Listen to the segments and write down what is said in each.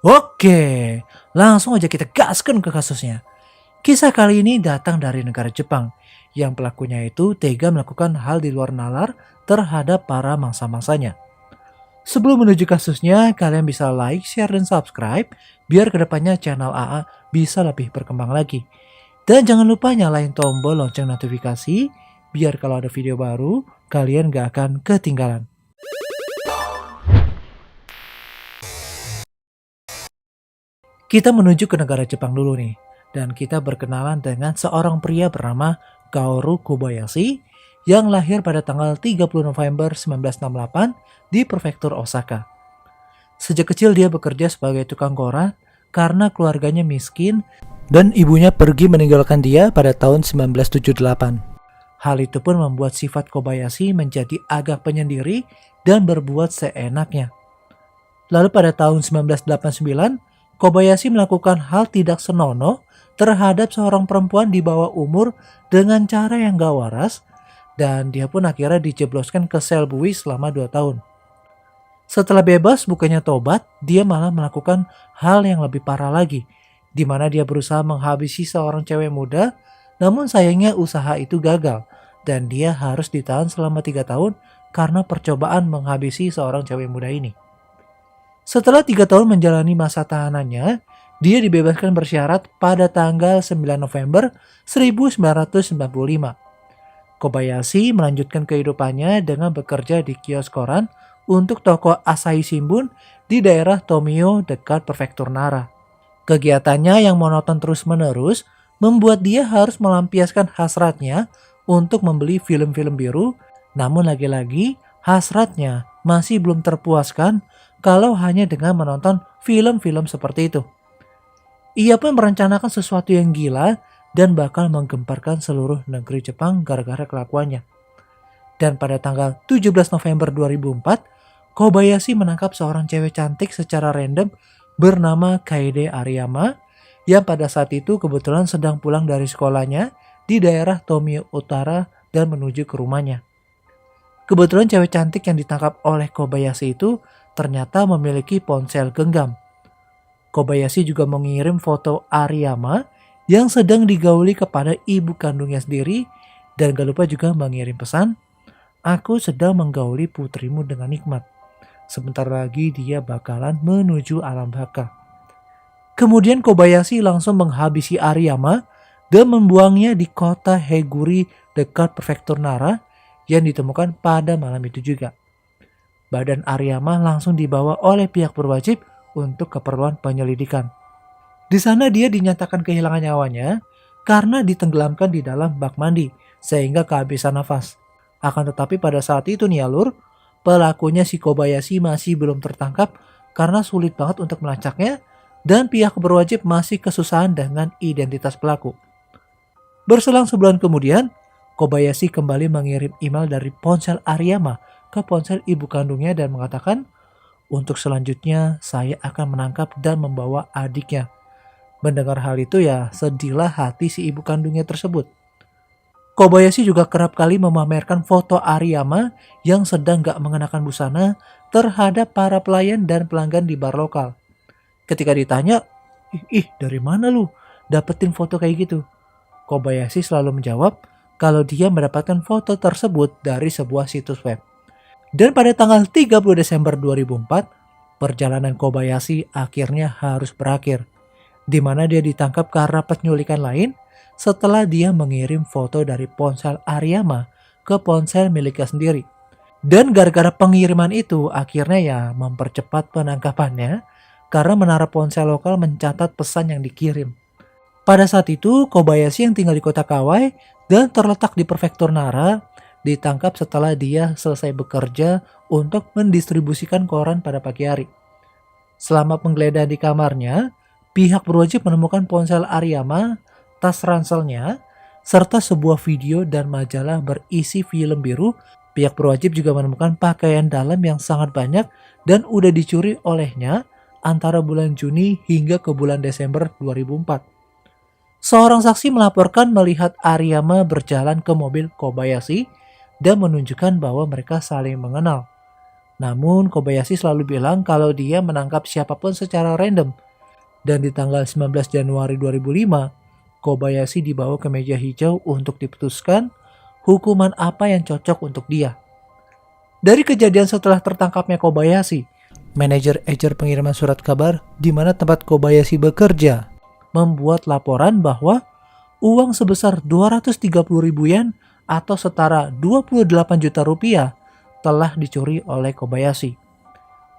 Oke, langsung aja kita gaskan ke kasusnya. Kisah kali ini datang dari negara Jepang, yang pelakunya itu tega melakukan hal di luar nalar terhadap para mangsa-mangsanya. Sebelum menuju kasusnya, kalian bisa like, share, dan subscribe biar kedepannya channel AA bisa lebih berkembang lagi. Dan jangan lupa nyalain tombol lonceng notifikasi biar kalau ada video baru, kalian gak akan ketinggalan. Kita menuju ke negara Jepang dulu nih, dan kita berkenalan dengan seorang pria bernama Kaoru Kobayashi yang lahir pada tanggal 30 November 1968 di prefektur Osaka. Sejak kecil dia bekerja sebagai tukang koran karena keluarganya miskin dan ibunya pergi meninggalkan dia pada tahun 1978. Hal itu pun membuat sifat Kobayashi menjadi agak penyendiri dan berbuat seenaknya. Lalu pada tahun 1989, Kobayashi melakukan hal tidak senonoh terhadap seorang perempuan di bawah umur dengan cara yang gak waras, dan dia pun akhirnya dijebloskan ke sel buih selama 2 tahun. Setelah bebas, bukannya tobat, dia malah melakukan hal yang lebih parah lagi, di mana dia berusaha menghabisi seorang cewek muda, namun sayangnya usaha itu gagal, dan dia harus ditahan selama 3 tahun karena percobaan menghabisi seorang cewek muda ini. Setelah 3 tahun menjalani masa tahanannya, dia dibebaskan bersyarat pada tanggal 9 November 1995. Kobayashi melanjutkan kehidupannya dengan bekerja di kios koran untuk toko Asahi Shimbun di daerah Tomio dekat prefektur Nara. Kegiatannya yang monoton terus-menerus membuat dia harus melampiaskan hasratnya untuk membeli film-film biru, namun lagi-lagi hasratnya masih belum terpuaskan kalau hanya dengan menonton film-film seperti itu. Ia pun merencanakan sesuatu yang gila dan bakal menggemparkan seluruh negeri Jepang gara-gara kelakuannya. Dan pada tanggal 17 November 2004, Kobayashi menangkap seorang cewek cantik secara random bernama Kaede Ariyama yang pada saat itu kebetulan sedang pulang dari sekolahnya di daerah Tomio Utara dan menuju ke rumahnya. Kebetulan cewek cantik yang ditangkap oleh Kobayashi itu ternyata memiliki ponsel genggam. Kobayashi juga mengirim foto Ariyama yang sedang digauli kepada ibu kandungnya sendiri, dan gak lupa juga mengirim pesan, "Aku sedang menggauli putrimu dengan nikmat. Sebentar lagi dia bakalan menuju alam baka." Kemudian Kobayashi langsung menghabisi Ariyama dan membuangnya di kota Heguri dekat prefektur Nara yang ditemukan pada malam itu juga. Badan Ariyama langsung dibawa oleh pihak berwajib untuk keperluan penyelidikan. Di sana dia dinyatakan kehilangan nyawanya karena ditenggelamkan di dalam bak mandi sehingga kehabisan nafas. Akan tetapi pada saat itu nih alur, pelakunya si Kobayashi masih belum tertangkap karena sulit banget untuk melacaknya dan pihak berwajib masih kesusahan dengan identitas pelaku. Berselang sebulan kemudian, Kobayashi kembali mengirim email dari ponsel Ariyama ke ponsel ibu kandungnya dan mengatakan, "Untuk selanjutnya saya akan menangkap dan membawa adiknya." Mendengar hal itu ya sedihlah hati si ibu kandungnya tersebut. Kobayashi juga kerap kali memamerkan foto Ariyama yang sedang gak mengenakan busana terhadap para pelayan dan pelanggan di bar lokal. Ketika ditanya, ih dari mana lu dapetin foto kayak gitu? Kobayashi selalu menjawab kalau dia mendapatkan foto tersebut dari sebuah situs web. Dan pada tanggal 30 Desember 2004, perjalanan Kobayashi akhirnya harus berakhir, di mana dia ditangkap karena penculikan lain setelah dia mengirim foto dari ponsel Ariyama ke ponsel miliknya sendiri. Dan gara-gara pengiriman itu akhirnya ya mempercepat penangkapannya karena menara ponsel lokal mencatat pesan yang dikirim. Pada saat itu, Kobayashi yang tinggal di kota Kawai dan terletak di prefektur Nara ditangkap setelah dia selesai bekerja untuk mendistribusikan koran pada pagi hari. Selama penggeledahan di kamarnya, pihak berwajib menemukan ponsel Ariyama, tas ranselnya, serta sebuah video dan majalah berisi film biru. Pihak berwajib juga menemukan pakaian dalam yang sangat banyak dan udah dicuri olehnya antara bulan Juni hingga ke bulan Desember 2004. Seorang saksi melaporkan melihat Ariyama berjalan ke mobil Kobayashi dan menunjukkan bahwa mereka saling mengenal. Namun Kobayashi selalu bilang kalau dia menangkap siapapun secara random. Dan di tanggal 19 Januari 2005, Kobayashi dibawa ke meja hijau untuk diputuskan hukuman apa yang cocok untuk dia. Dari kejadian setelah tertangkapnya Kobayashi, manajer ejer pengiriman surat kabar di mana tempat Kobayashi bekerja membuat laporan bahwa uang sebesar 230.000 yen atau setara 28 juta rupiah telah dicuri oleh Kobayashi.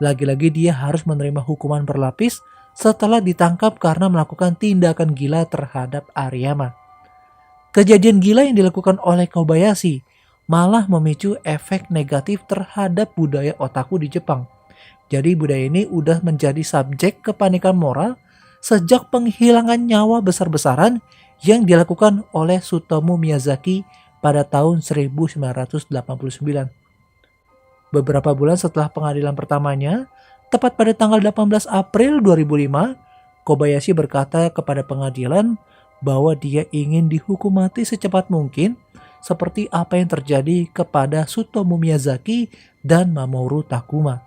Lagi-lagi dia harus menerima hukuman berlapis setelah ditangkap karena melakukan tindakan gila terhadap Ariyama. Kejadian gila yang dilakukan oleh Kobayashi malah memicu efek negatif terhadap budaya otaku di Jepang. Jadi budaya ini udah menjadi subjek kepanikan moral sejak penghilangan nyawa besar-besaran yang dilakukan oleh Tsutomu Miyazaki pada tahun 1989. Beberapa bulan setelah pengadilan pertamanya, tepat pada tanggal 18 April 2005, Kobayashi berkata kepada pengadilan bahwa dia ingin dihukum mati secepat mungkin seperti apa yang terjadi kepada Tsutomu Miyazaki dan Mamoru Takuma.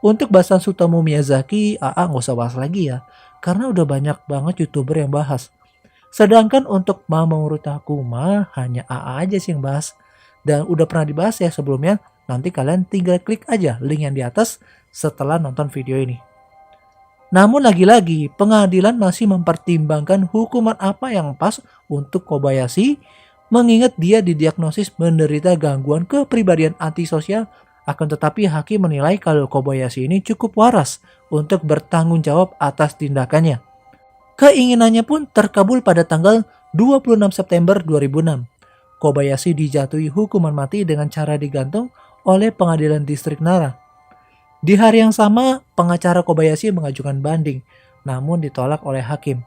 Untuk bahasan Tsutomu Miyazaki, AA nggak usah bahas lagi ya, karena udah banyak banget YouTuber yang bahas. Sedangkan untuk Mamoru Takuma, hanya AA aja sih yang bahas. Dan udah pernah dibahas ya sebelumnya, nanti kalian tinggal klik aja link yang di atas setelah nonton video ini. Namun lagi-lagi, pengadilan masih mempertimbangkan hukuman apa yang pas untuk Kobayashi, mengingat dia didiagnosis menderita gangguan kepribadian antisosial. Akan tetapi hakim menilai kalau Kobayashi ini cukup waras untuk bertanggung jawab atas tindakannya. Keinginannya pun terkabul pada tanggal 26 September 2006. Kobayashi dijatuhi hukuman mati dengan cara digantung oleh pengadilan distrik Nara. Di hari yang sama, pengacara Kobayashi mengajukan banding, namun ditolak oleh hakim.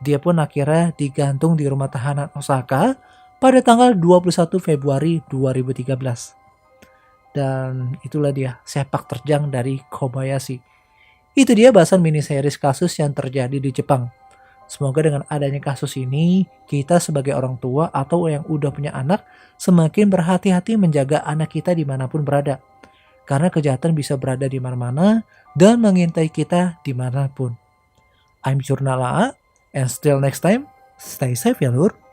Dia pun akhirnya digantung di rumah tahanan Osaka pada tanggal 21 Februari 2013. Dan itulah dia sepak terjang dari Kobayashi. Itu dia bahasan mini series kasus yang terjadi di Jepang. Semoga dengan adanya kasus ini, kita sebagai orang tua atau yang udah punya anak semakin berhati-hati menjaga anak kita dimanapun berada. Karena kejahatan bisa berada di mana-mana dan mengintai kita dimanapun. I'm Jurnal AA, and still next time, stay safe ya lur.